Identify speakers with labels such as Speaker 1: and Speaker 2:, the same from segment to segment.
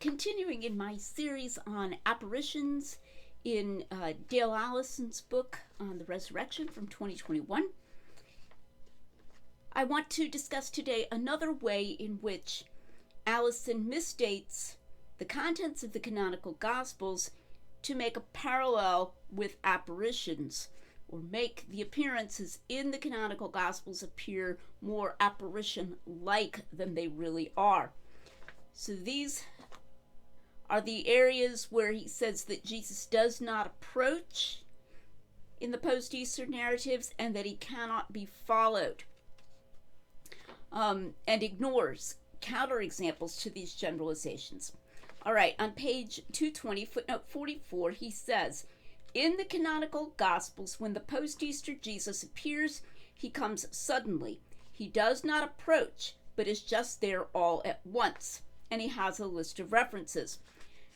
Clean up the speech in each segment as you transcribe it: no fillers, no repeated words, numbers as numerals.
Speaker 1: Continuing in my series on apparitions in Dale Allison's book on the resurrection from 2021, I want to discuss today another way in which Allison misstates the contents of the canonical Gospels to make a parallel with apparitions, or make the appearances in the canonical Gospels appear more apparition-like than they really are. So these are the areas where he says that Jesus does not approach in the post-Easter narratives and that he cannot be followed, and ignores counterexamples to these generalizations. All right, on page 220, footnote 44, he says, in the canonical Gospels, when the post-Easter Jesus appears, he comes suddenly. He does not approach, but is just there all at once. And he has a list of references.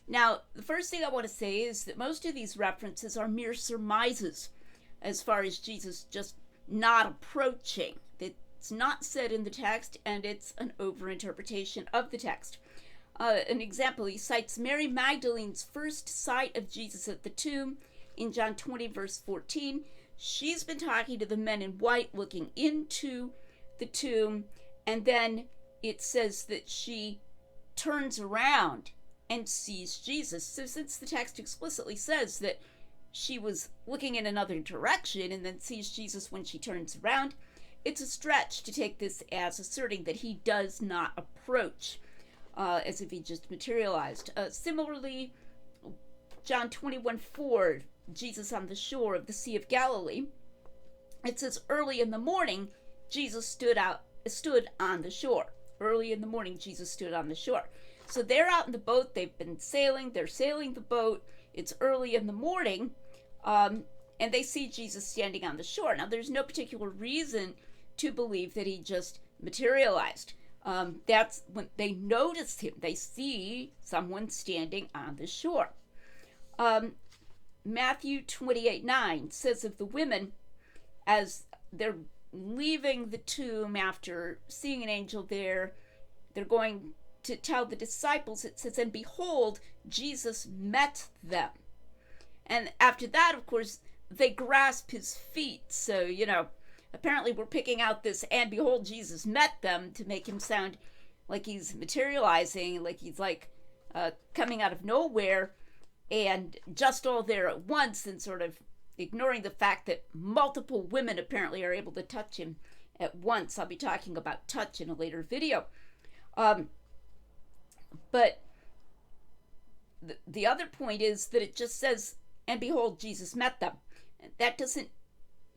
Speaker 1: Now, the first thing I want to say is that most of these references are mere surmises as far as Jesus just not approaching. It's not said in the text, and it's an overinterpretation of the text. An example, he cites Mary Magdalene's first sight of Jesus at the tomb in John 20, verse 14. She's been talking to the men in white looking into the tomb, and then it says that she turns around and sees Jesus. So since the text explicitly says that she was looking in another direction and then sees Jesus when she turns around, it's a stretch to take this as asserting that he does not approach, as if he just materialized. Similarly, John 21:4, Jesus on the shore of the Sea of Galilee, it says early in the morning, Jesus stood on the shore. Early in the morning, Jesus stood on the shore. So they're out in the boat. They've been sailing. They're sailing the boat. It's early in the morning, and they see Jesus standing on the shore. Now, there's no particular reason to believe that he just materialized. That's when they notice him. They see someone standing on the shore. Matthew 28:9 says of the women, as they're leaving the tomb after seeing an angel there, they're going to tell the disciples, it says, and behold, Jesus met them. And after that, of course, they grasp his feet. So, apparently we're picking out this, and behold, Jesus met them, to make him sound like he's materializing, like he's coming out of nowhere, and just all there at once, and sort of ignoring the fact that multiple women apparently are able to touch him at once. I'll be talking about touch in a later video. But the other point is that it just says, and behold, Jesus met them. That doesn't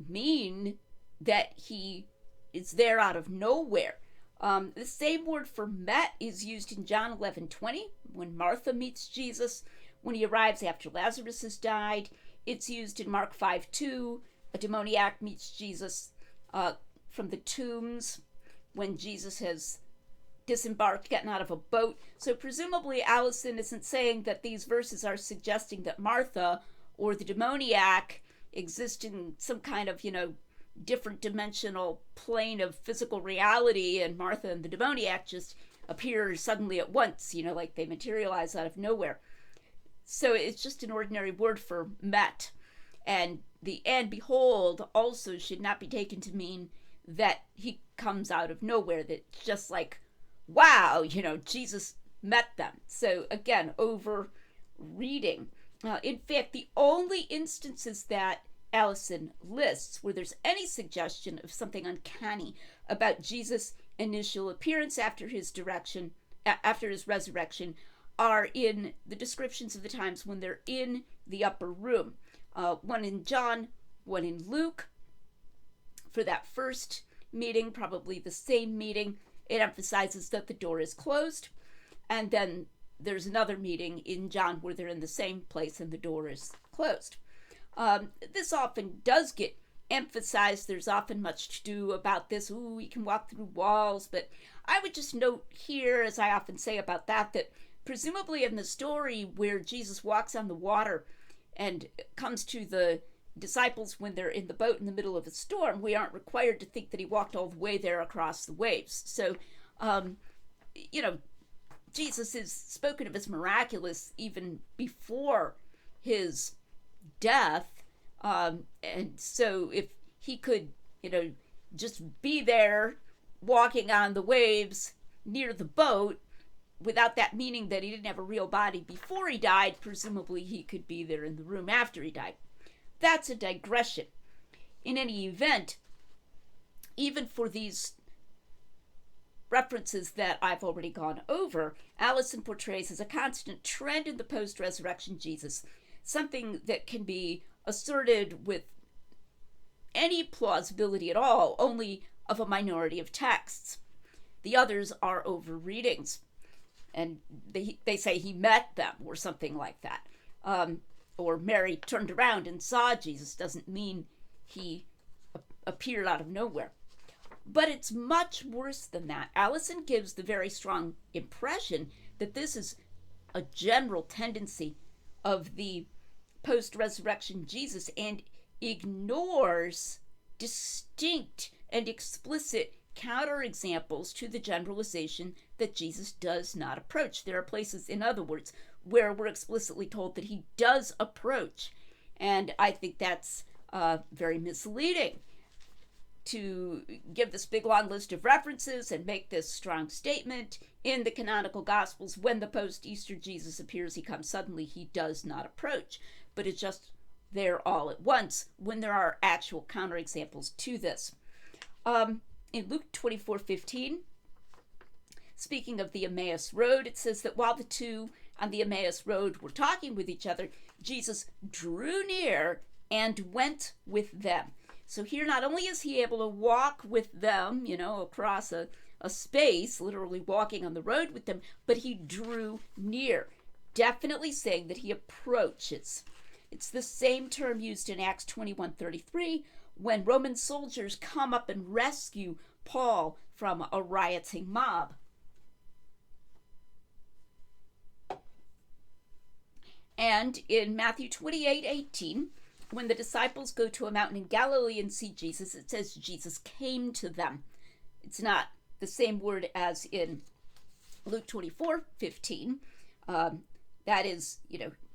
Speaker 1: mean that he is there out of nowhere. The same word for met is used in John 11:20, when Martha meets Jesus, when he arrives after Lazarus has died. It's used in Mark 5:2. A demoniac meets Jesus from the tombs when Jesus has disembarked, gotten out of a boat. So presumably Allison isn't saying that these verses are suggesting that Martha or the demoniac exist in some kind of, different dimensional plane of physical reality, and Martha and the demoniac just appear suddenly at once, like they materialize out of nowhere. So it's just an ordinary word for met. And the and behold also should not be taken to mean that he comes out of nowhere, that just like, wow, Jesus met them. So again, over reading. In fact, the only instances that Allison lists where there's any suggestion of something uncanny about Jesus' initial appearance after his resurrection are in the descriptions of the times when they're in the upper room. One in John, one in Luke. For that first meeting, probably the same meeting, it emphasizes that the door is closed. And then there's another meeting in John where they're in the same place and the door is closed. This often does get emphasized. There's often much to do about this. Ooh, we can walk through walls. But I would just note here, as I often say about that presumably in the story where Jesus walks on the water and comes to the disciples when they're in the boat in the middle of a storm, we aren't required to think that he walked all the way there across the waves. So, Jesus is spoken of as miraculous even before his death. And so if he could, just be there walking on the waves near the boat without that meaning that he didn't have a real body before he died, presumably he could be there in the room after he died. That's a digression. In any event, even for these references that I've already gone over, Allison portrays as a constant trend in the post-resurrection Jesus, something that can be asserted with any plausibility at all, only of a minority of texts. The others are overreadings, and they say he met them or something like that. Or Mary turned around and saw Jesus doesn't mean he appeared out of nowhere. But it's much worse than that. Allison gives the very strong impression that this is a general tendency of the post-resurrection Jesus and ignores distinct and explicit counterexamples to the generalization that Jesus does not approach. There are places, in other words, where we're explicitly told that he does approach. And I think that's very misleading to give this big long list of references and make this strong statement in the canonical Gospels. When the post-Easter Jesus appears, he comes suddenly, he does not approach. But it's just there all at once when there are actual counterexamples to this. In Luke 24:15, speaking of the Emmaus Road, it says that while the two on the Emmaus Road were talking with each other, Jesus drew near and went with them. So here, not only is he able to walk with them, across a space, literally walking on the road with them, but he drew near, definitely saying that he approaches. It's the same term used in Acts 21:33 when Roman soldiers come up and rescue Paul from a rioting mob. And in Matthew 28:18, when the disciples go to a mountain in Galilee and see Jesus, it says Jesus came to them. It's not the same word as in Luke 24:15. That is,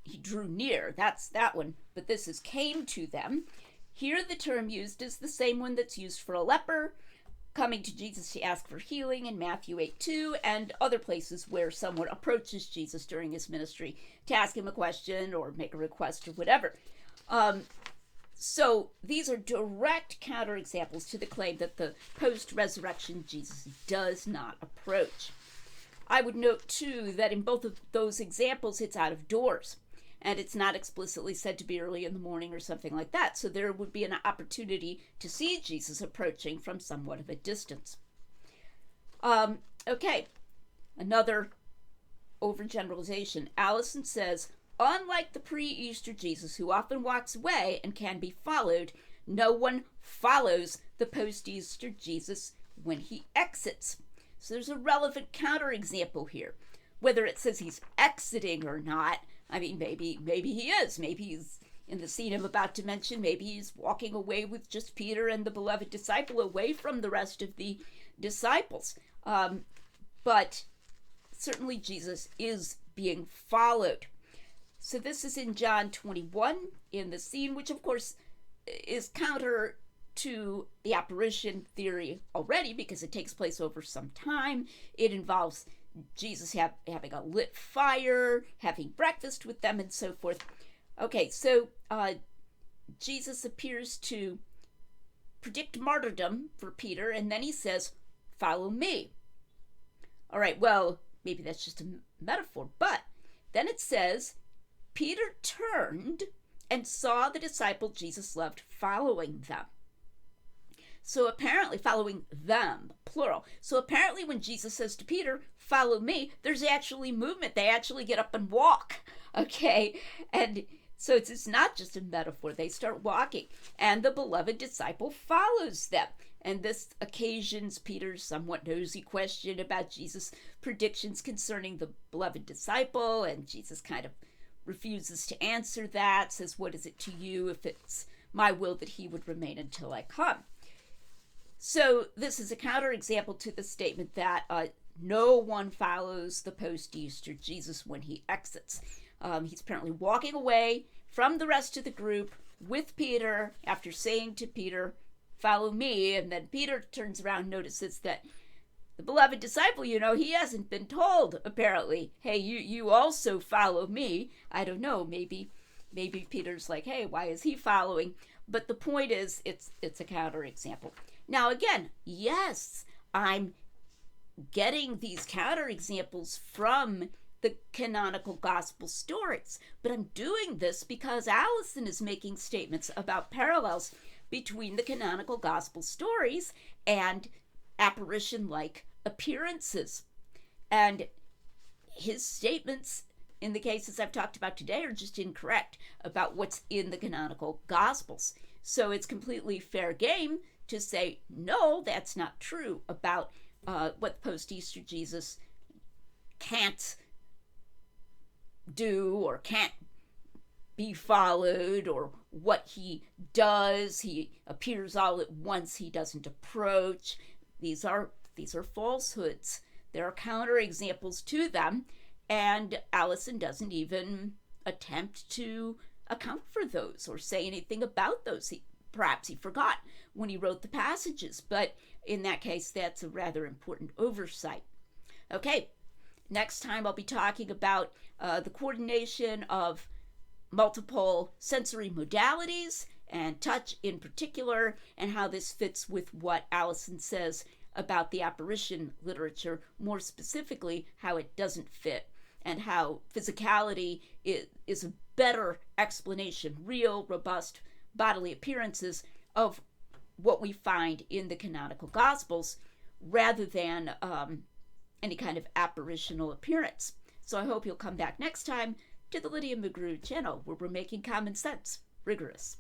Speaker 1: he drew near. That's that one. But this is came to them. Here the term used is the same one that's used for a leper coming to Jesus to ask for healing in Matthew 8:2 and other places where someone approaches Jesus during his ministry to ask him a question or make a request or whatever. So these are direct counterexamples to the claim that the post-resurrection Jesus does not approach. I would note, too, that in both of those examples, it's out of doors, and it's not explicitly said to be early in the morning or something like that, so there would be an opportunity to see Jesus approaching from somewhat of a distance. Okay, another overgeneralization. Allison says, unlike the pre-Easter Jesus, who often walks away and can be followed, no one follows the post-Easter Jesus when he exits. So there's a relevant counterexample here. Whether it says he's exiting or not, I mean, maybe he is. Maybe he's in the scene I'm about to mention. Maybe he's walking away with just Peter and the beloved disciple, away from the rest of the disciples. But certainly Jesus is being followed. So this is in John 21, in the scene, which of course is counter to the apparition theory already, because it takes place over some time. It involves Jesus having a lit fire, having breakfast with them, and so forth. Okay, so Jesus appears to predict martyrdom for Peter, and then he says, "Follow me." All right, well, maybe that's just a metaphor, but then it says, Peter turned and saw the disciple Jesus loved following them. So apparently, following them, plural. So apparently when Jesus says to Peter, "Follow me," there's actually movement. They actually get up and walk, okay? And so it's not just a metaphor. They start walking, and the beloved disciple follows them. And this occasions Peter's somewhat nosy question about Jesus' predictions concerning the beloved disciple, and Jesus kind of refuses to answer that, says, "What is it to you if it's my will that he would remain until I come?" So this is a counterexample to the statement that no one follows the post-Easter Jesus when he exits. He's apparently walking away from the rest of the group with Peter after saying to Peter, "Follow me." And then Peter turns around and notices that the beloved disciple, he hasn't been told, apparently, "Hey, you also follow me." I don't know, maybe Peter's like, "Hey, why is he following?" But the point is, it's a counterexample. Now, again, yes, I'm getting these counterexamples from the canonical gospel stories, but I'm doing this because Allison is making statements about parallels between the canonical gospel stories and apparition-like appearances. And his statements in the cases I've talked about today are just incorrect about what's in the canonical gospels. So it's completely fair game to say, no, that's not true about what post-Easter Jesus can't do or can't be followed, or what he does. He appears all at once, he doesn't approach. These are falsehoods. There are counterexamples to them, and Allison doesn't even attempt to account for those or say anything about those. Perhaps he forgot when he wrote the passages, but in that case, that's a rather important oversight. Okay, next time I'll be talking about the coordination of multiple sensory modalities, and touch in particular, and how this fits with what Allison says about the apparition literature, more specifically how it doesn't fit, and how physicality is a better explanation, real, robust bodily appearances of what we find in the canonical gospels, rather than any kind of apparitional appearance. So I hope you'll come back next time to the Lydia McGrew channel, where we're making common sense rigorous.